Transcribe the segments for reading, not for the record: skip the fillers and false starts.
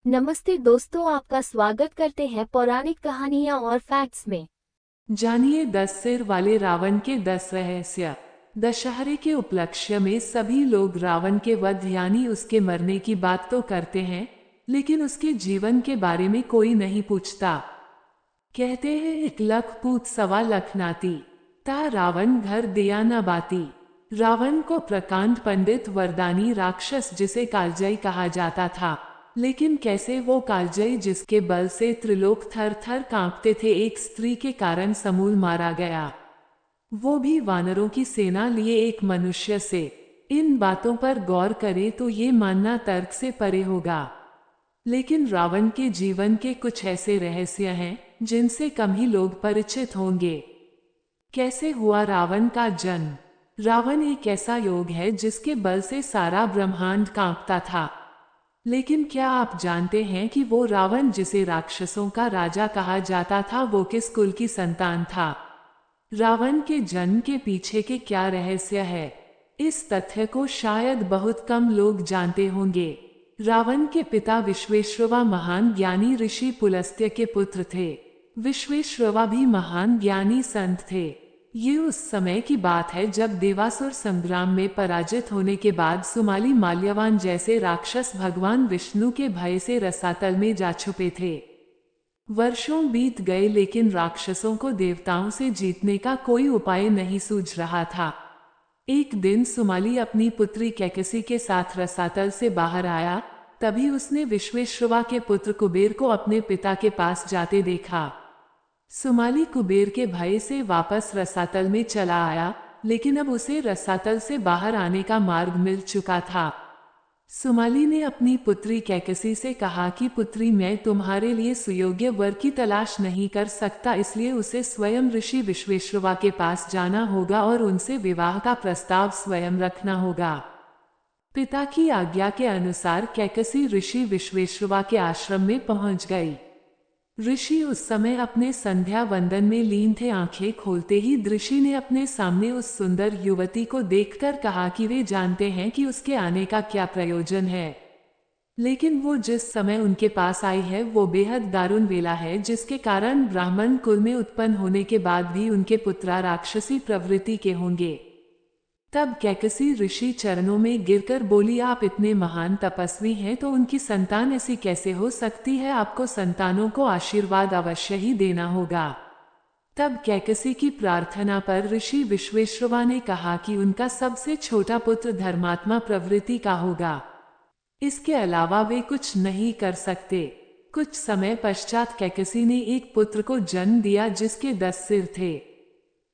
नमस्ते दोस्तों, आपका स्वागत करते हैं पौराणिक कहानियां और फैक्ट्स में। जानिए 10 सिर वाले रावण के 10 रहस्य। दशहरे के उपलक्ष्य में सभी लोग रावण के वध यानी उसके मरने की बात तो करते हैं, लेकिन उसके जीवन के बारे में कोई नहीं पूछता। कहते हैं 1 लाख पूत 1.25 लाख नाती, ता रावण घर दिया न बाती। रावण को प्रकांड पंडित वरदानी राक्षस जिसे कालजयी कहा जाता था, लेकिन कैसे वो कालजयी जिसके बल से त्रिलोक थर थर कांपते थे, एक स्त्री के कारण समूल मारा गया, वो भी वानरों की सेना लिए एक मनुष्य से। इन बातों पर गौर करें तो ये मानना तर्क से परे होगा, लेकिन रावण के जीवन के कुछ ऐसे रहस्य हैं जिनसे कम ही लोग परिचित होंगे। कैसे हुआ रावण का जन्म? रावण एक ऐसा योग है जिसके बल से सारा ब्रह्मांड कांपता था, लेकिन क्या आप जानते हैं कि वो रावण जिसे राक्षसों का राजा कहा जाता था, वो किस कुल की संतान था? रावण के जन्म के पीछे के क्या रहस्य है, इस तथ्य को शायद बहुत कम लोग जानते होंगे। रावण के पिता विश्वेश्रवा महान ज्ञानी ऋषि पुलस्त्य के पुत्र थे। विश्वेश्रवा भी महान ज्ञानी संत थे। ये उस समय की बात है जब देवासुर संग्राम में पराजित होने के बाद सुमाली माल्यवान जैसे राक्षस भगवान विष्णु के भय से रसातल में जा छुपे थे। वर्षों बीत गए, लेकिन राक्षसों को देवताओं से जीतने का कोई उपाय नहीं सूझ रहा था। एक दिन सुमाली अपनी पुत्री कैकसी के साथ रसातल से बाहर आया, तभी उसने विश्वेश्रवा के पुत्र कुबेर को अपने पिता के पास जाते देखा। सुमाली कुबेर के भय से वापस रसातल में चला आया, लेकिन अब उसे रसातल से बाहर आने का मार्ग मिल चुका था। सुमाली ने अपनी पुत्री कैकसी से कहा कि पुत्री, मैं तुम्हारे लिए सुयोग्य वर की तलाश नहीं कर सकता, इसलिए उसे स्वयं ऋषि विश्वेश्रवा के पास जाना होगा और उनसे विवाह का प्रस्ताव स्वयं रखना होगा। पिता की आज्ञा के अनुसार कैकसी ऋषि विश्वेश्रवा के आश्रम में पहुंच गई। ऋषि उस समय अपने संध्या वंदन में लीन थे। आंखें खोलते ही ऋषि ने अपने सामने उस सुंदर युवती को देखकर कहा कि वे जानते हैं कि उसके आने का क्या प्रयोजन है, लेकिन वो जिस समय उनके पास आई है वो बेहद दारुण वेला है, जिसके कारण ब्राह्मण कुल में उत्पन्न होने के बाद भी उनके पुत्रा राक्षसी प्रवृत्ति के होंगे। तब कैकसी ऋषि चरणों में गिरकर बोली, आप इतने महान तपस्वी हैं तो उनकी संतान ऐसी कैसे हो सकती है? आपको संतानों को आशीर्वाद अवश्य ही देना होगा। तब कैकसी की प्रार्थना पर ऋषि विश्वेश्रवा ने कहा कि उनका सबसे छोटा पुत्र धर्मात्मा प्रवृत्ति का होगा, इसके अलावा वे कुछ नहीं कर सकते। कुछ समय पश्चात कैकसी ने एक पुत्र को जन्म दिया जिसके 10 सिर थे।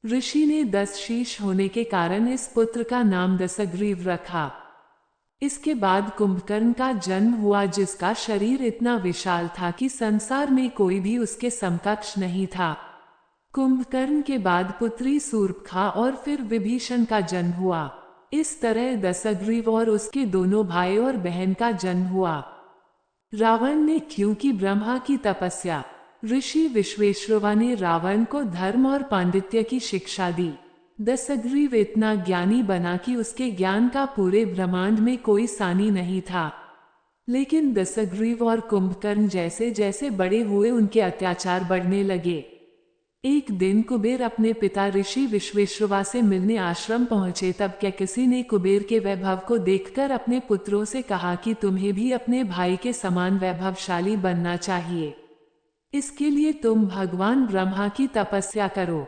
ऋषि ने 10 शीश होने के कारण इस पुत्र का नाम दशग्रीव रखा। इसके बाद कुंभकर्ण का जन्म हुआ, जिसका शरीर इतना विशाल था कि संसार में कोई भी उसके समकक्ष नहीं था। कुंभकर्ण के बाद पुत्री शूर्पणखा और फिर विभीषण का जन्म हुआ। इस तरह दशग्रीव और उसके दोनों भाई और बहन का जन्म हुआ। रावण ने क्योंकि ब्रह्मा की तपस्या, ऋषि विश्वेश्रवा ने रावण को धर्म और पांडित्य की शिक्षा दी। दशग्रीव इतना ज्ञानी बना कि उसके ज्ञान का पूरे ब्रह्मांड में कोई सानी नहीं था। लेकिन दशग्रीव और कुंभकर्ण जैसे जैसे बड़े हुए, उनके अत्याचार बढ़ने लगे। एक दिन कुबेर अपने पिता ऋषि विश्वेश्रवा से मिलने आश्रम पहुंचे। तब कैकसी ने कुबेर के वैभव को देखकर अपने पुत्रों से कहा कि तुम्हें भी अपने भाई के समान वैभवशाली बनना चाहिए। इसके लिए तुम भगवान ब्रह्मा की तपस्या करो।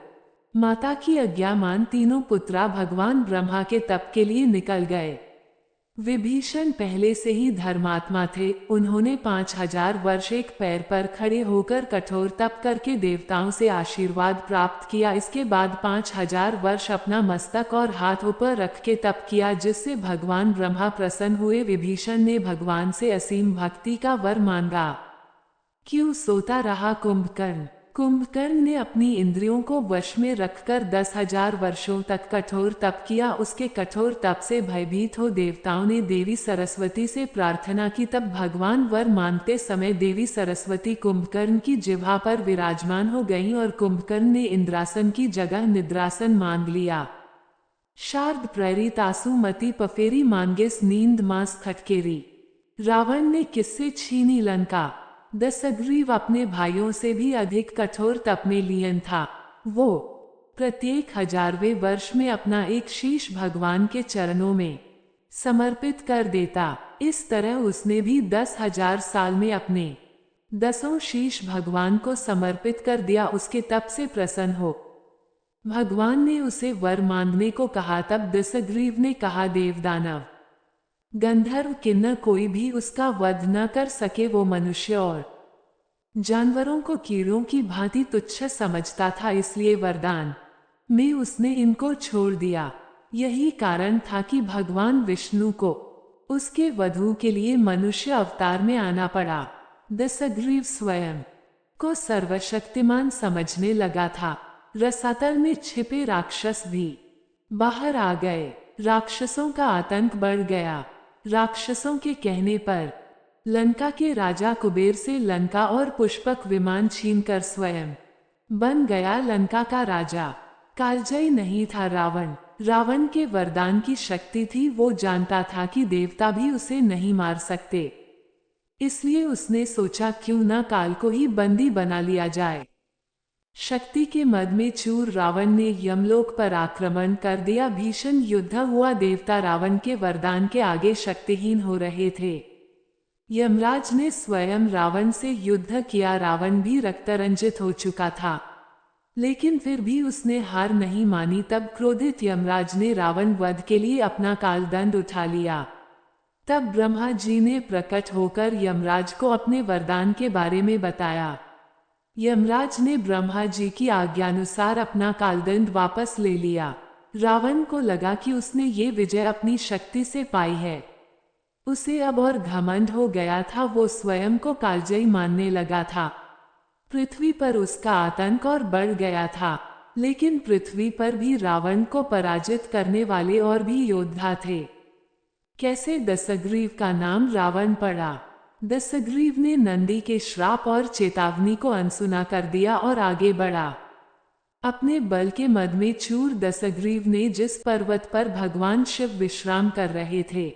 माता की आज्ञा मान तीनों पुत्रा भगवान ब्रह्मा के तप के लिए निकल गए। विभीषण पहले से ही धर्मात्मा थे। उन्होंने 5000 वर्ष एक पैर पर खड़े होकर कठोर तप करके देवताओं से आशीर्वाद प्राप्त किया। इसके बाद 5000 वर्ष अपना मस्तक और हाथ ऊपर रख के तप किया, जिससे भगवान ब्रह्मा प्रसन्न हुए। विभीषण ने भगवान से असीम भक्ति का वर मांगा। क्यों सोता रहा कुंभकर्ण? कुंभकर्ण ने अपनी इंद्रियों को वश में रखकर 10,000 वर्षों तक कठोर तप किया। उसके कठोर तप से भयभीत हो देवताओं ने देवी सरस्वती से प्रार्थना की। तब भगवान वर मांगते समय देवी सरस्वती कुंभकर्ण की जिह्वा पर विराजमान हो गईं और कुंभकर्ण ने इंद्रासन की जगह निद्रासन मांग लिया। शार्द प्रेरित आसु मति पफेरी मांगेस नींद मांस खटकेरी। रावण ने किससे छीनी लंका? दशग्रीव अपने भाइयों से भी अधिक कठोर तप में लीन था। वो प्रत्येक 1000वें वर्ष में अपना एक शीश भगवान के चरणों में समर्पित कर देता। इस तरह उसने भी 10,000 साल में अपने 10 शीश भगवान को समर्पित कर दिया। उसके तप से प्रसन्न हो भगवान ने उसे वर मांगने को कहा। तब दशग्रीव ने कहा, देवदानव गंधर्व किन्नर कोई भी उसका वध न कर सके। वो मनुष्य और जानवरों को कीड़ों की भांति तुच्छ समझता था, इसलिए वरदान में उसने इनको छोड़ दिया। यही कारण था कि भगवान विष्णु को उसके वधू के लिए मनुष्य अवतार में आना पड़ा। दशग्रीव स्वयं को सर्वशक्तिमान समझने लगा था। रसातल में छिपे राक्षस भी बाहर आ गए। राक्षसों का आतंक बढ़ गया। राक्षसों के कहने पर लंका के राजा कुबेर से लंका और पुष्पक विमान छीनकर स्वयं बन गया लंका का राजा। कालजयी नहीं था रावण। रावण के वरदान की शक्ति थी। वो जानता था कि देवता भी उसे नहीं मार सकते, इसलिए उसने सोचा क्यों न काल को ही बंदी बना लिया जाए। शक्ति के मद में चूर रावण ने यमलोक पर आक्रमण कर दिया। भीषण युद्ध हुआ। देवता रावण के वरदान के आगे शक्तिहीन हो रहे थे। यमराज ने स्वयं रावण से युद्ध किया। रावण भी रक्तरंजित हो चुका था, लेकिन फिर भी उसने हार नहीं मानी। तब क्रोधित यमराज ने रावण वध के लिए अपना कालदंड उठा लिया। तब ब्रह्मा जी ने प्रकट होकर यमराज को अपने वरदान के बारे में बताया। यमराज ने ब्रह्मा जी की आज्ञानुसार अपना कालदंड वापस ले लिया। रावण को लगा कि उसने ये विजय अपनी शक्ति से पाई है। उसे अब और घमंड हो गया था। वो स्वयं को कालजयी मानने लगा था। पृथ्वी पर उसका आतंक और बढ़ गया था, लेकिन पृथ्वी पर भी रावण को पराजित करने वाले और भी योद्धा थे। कैसे दशग्रीव का नाम रावण पड़ा? दशग्रीव ने नंदी के श्राप और चेतावनी को अनसुना कर दिया और आगे बढ़ा। अपने बल के मद में चूर दशग्रीव ने जिस पर्वत पर भगवान शिव विश्राम कर रहे थे,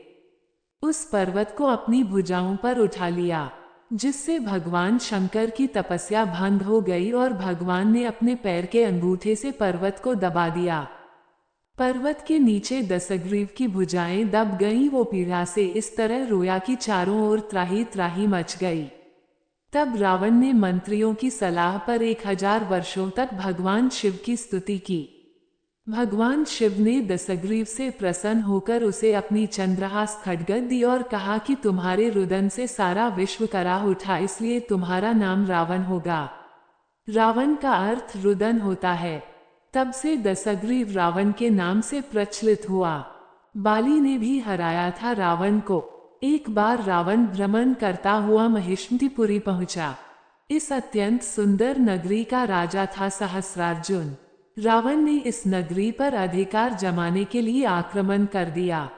उस पर्वत को अपनी भुजाओं पर उठा लिया, जिससे भगवान शंकर की तपस्या भंग हो गई और भगवान ने अपने पैर के अंगूठे से पर्वत को दबा दिया। पर्वत के नीचे दशग्रीव की भुजाएं दब गईं। वो पीड़ा से इस तरह रोया कि चारों ओर त्राही त्राही मच गई। तब रावण ने मंत्रियों की सलाह पर 1000 वर्षों तक भगवान शिव की स्तुति की। भगवान शिव ने दशग्रीव से प्रसन्न होकर उसे अपनी चंद्रहास खड्ग दी और कहा कि तुम्हारे रुदन से सारा विश्व कराह उठा, इसलिए तुम्हारा नाम रावण होगा। रावण का अर्थ रुदन होता है। तब से दशग्रीव रावण के नाम से प्रचलित हुआ। बाली ने भी हराया था रावण को। एक बार रावण भ्रमण करता हुआ महिष्मतिपुरी पहुंचा। इस अत्यंत सुंदर नगरी का राजा था सहस्रार्जुन। रावण ने इस नगरी पर अधिकार जमाने के लिए आक्रमण कर दिया।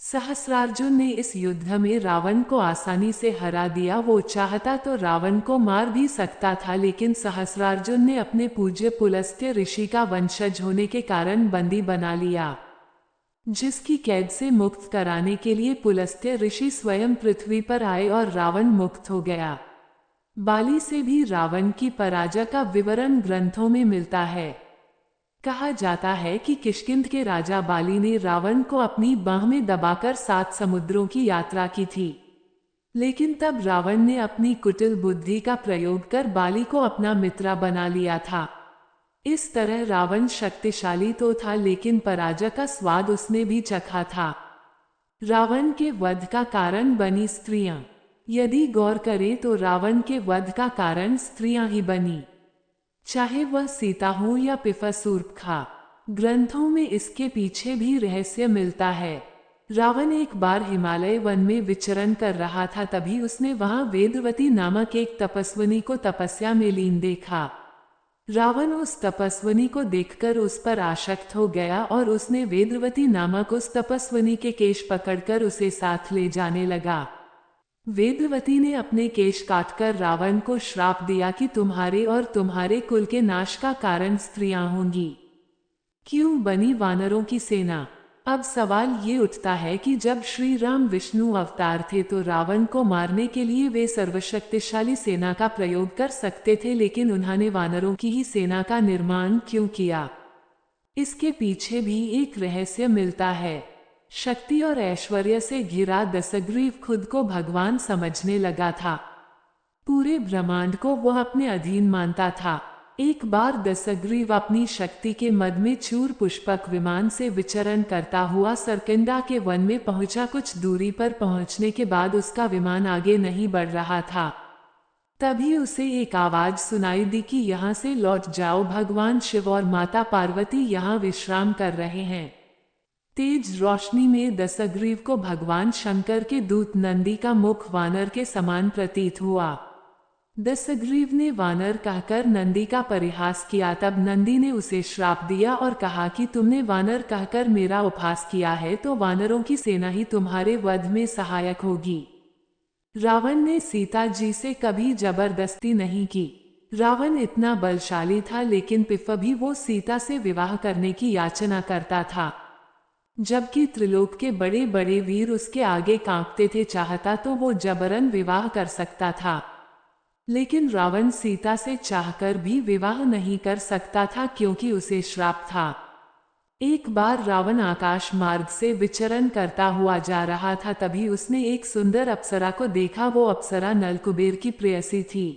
सहस्रार्जुन ने इस युद्ध में रावण को आसानी से हरा दिया। वो चाहता तो रावण को मार भी सकता था, लेकिन सहस्रार्जुन ने अपने पूज्य पुलस्त्य ऋषि का वंशज होने के कारण बंदी बना लिया, जिसकी कैद से मुक्त कराने के लिए पुलस्त्य ऋषि स्वयं पृथ्वी पर आए और रावण मुक्त हो गया। बाली से भी रावण की पराजय का विवरण ग्रंथों में मिलता है। कहा जाता है कि किष्किंध के राजा बाली ने रावण को अपनी बाह में दबाकर 7 समुद्रों की यात्रा की थी, लेकिन तब रावण ने अपनी कुटिल बुद्धि का प्रयोग कर बाली को अपना मित्र बना लिया था। इस तरह रावण शक्तिशाली तो था, लेकिन पराजय का स्वाद उसने भी चखा था। रावण के वध का कारण बनी स्त्रियां। यदि गौर करें तो रावण के वध का कारण स्त्रियां ही बनी, चाहे वह सीता हो या पिफासूर्पखा। ग्रंथों में इसके पीछे भी रहस्य मिलता है। रावण एक बार हिमालय वन में विचरण कर रहा था, तभी उसने वहां वेदवती नामक एक तपस्विनी को तपस्या में लीन देखा। रावण उस तपस्विनी को देखकर उस पर आसक्त हो गया और उसने वेदवती नामक उस तपस्विनी के केश पकड़कर उसे साथ ले जाने लगा। वेदवती ने अपने केश काटकर रावण को श्राप दिया कि तुम्हारे और तुम्हारे कुल के नाश का कारण स्त्रियां होंगी। क्यों बनी वानरों की सेना? अब सवाल ये उठता है कि जब श्री राम विष्णु अवतार थे तो रावण को मारने के लिए वे सर्वशक्तिशाली सेना का प्रयोग कर सकते थे, लेकिन उन्होंने वानरों की ही सेना का निर्माण क्यों किया? इसके पीछे भी एक रहस्य मिलता है। शक्ति और ऐश्वर्य से घिरा दशग्रीव खुद को भगवान समझने लगा था। पूरे ब्रह्मांड को वह अपने अधीन मानता था। एक बार दशग्रीव अपनी शक्ति के मद में चूर पुष्पक विमान से विचरण करता हुआ सरकंडा के वन में पहुंचा। कुछ दूरी पर पहुंचने के बाद उसका विमान आगे नहीं बढ़ रहा था। तभी उसे एक आवाज सुनाई दी कि यहाँ से लौट जाओ, भगवान शिव और माता पार्वती यहाँ विश्राम कर रहे हैं। तेज रोशनी में दशग्रीव को भगवान शंकर के दूत नंदी का मुख वानर के समान प्रतीत हुआ। दशग्रीव ने वानर कहकर नंदी का परिहास किया। तब नंदी ने उसे श्राप दिया और कहा कि तुमने वानर कहकर मेरा उपहास किया है तो वानरों की सेना ही तुम्हारे वध में सहायक होगी। रावण ने सीता जी से कभी जबरदस्ती नहीं की। रावण इतना बलशाली था, लेकिन फिर भी वो सीता से विवाह करने की याचना करता था, जबकि त्रिलोक के बड़े बड़े वीर उसके आगे कांपते थे। चाहता तो वो जबरन विवाह कर सकता था, लेकिन रावण सीता से चाहकर भी विवाह नहीं कर सकता था क्योंकि उसे श्राप था। एक बार रावण आकाश मार्ग से विचरण करता हुआ जा रहा था, तभी उसने एक सुंदर अप्सरा को देखा। वो अप्सरा नलकुबेर की प्रेयसी थी।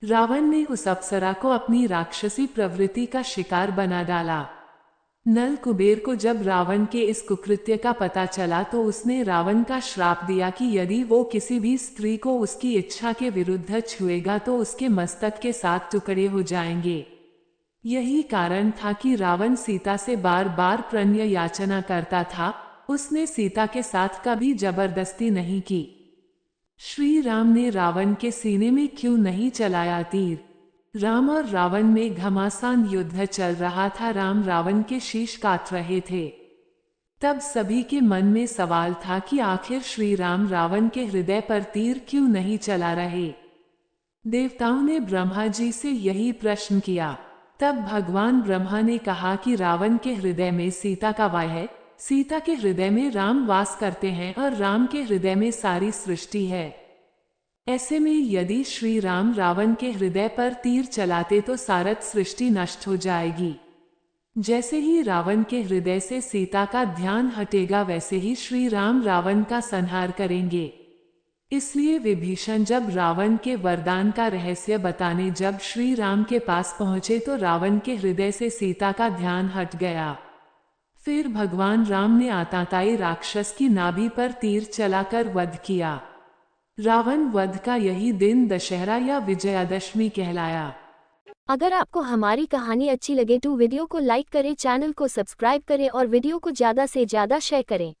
रावण ने उस अप्सरा को अपनी राक्षसी प्रवृत्ति का शिकार बना डाला। नल कुबेर को जब रावण के इस कुकृत्य का पता चला तो उसने रावण का श्राप दिया कि यदि वो किसी भी स्त्री को उसकी इच्छा के विरुद्ध छुएगा तो उसके मस्तक के साथ टुकड़े हो जाएंगे। यही कारण था कि रावण सीता से बार बार प्रणय याचना करता था। उसने सीता के साथ कभी जबरदस्ती नहीं की। श्री राम ने रावण के सीने में क्यों नहीं चलाया तीर? राम और रावण में घमासान युद्ध चल रहा था। राम रावण के शीश काट रहे थे। तब सभी के मन में सवाल था कि आखिर श्री राम रावण के हृदय पर तीर क्यों नहीं चला रहे। देवताओं ने ब्रह्मा जी से यही प्रश्न किया। तब भगवान ब्रह्मा ने कहा कि रावण के हृदय में सीता का वास है, सीता के हृदय में राम वास करते हैं और राम के हृदय में सारी सृष्टि है। ऐसे में यदि श्री राम रावण के हृदय पर तीर चलाते तो सारत सृष्टि नष्ट हो जाएगी। जैसे ही रावण के हृदय से सीता का ध्यान हटेगा, वैसे ही श्री राम रावण का संहार करेंगे। इसलिए विभीषण जब रावण के वरदान का रहस्य बताने जब श्री राम के पास पहुंचे तो रावण के हृदय से सीता का ध्यान हट गया। फिर भगवान राम ने आतताई राक्षस की नाभि पर तीर चलाकर वध किया। रावण वध का यही दिन दशहरा या विजयादशमी कहलाया। अगर आपको हमारी कहानी अच्छी लगे तो वीडियो को लाइक करें, चैनल को सब्सक्राइब करें और वीडियो को ज़्यादा से ज़्यादा शेयर करें।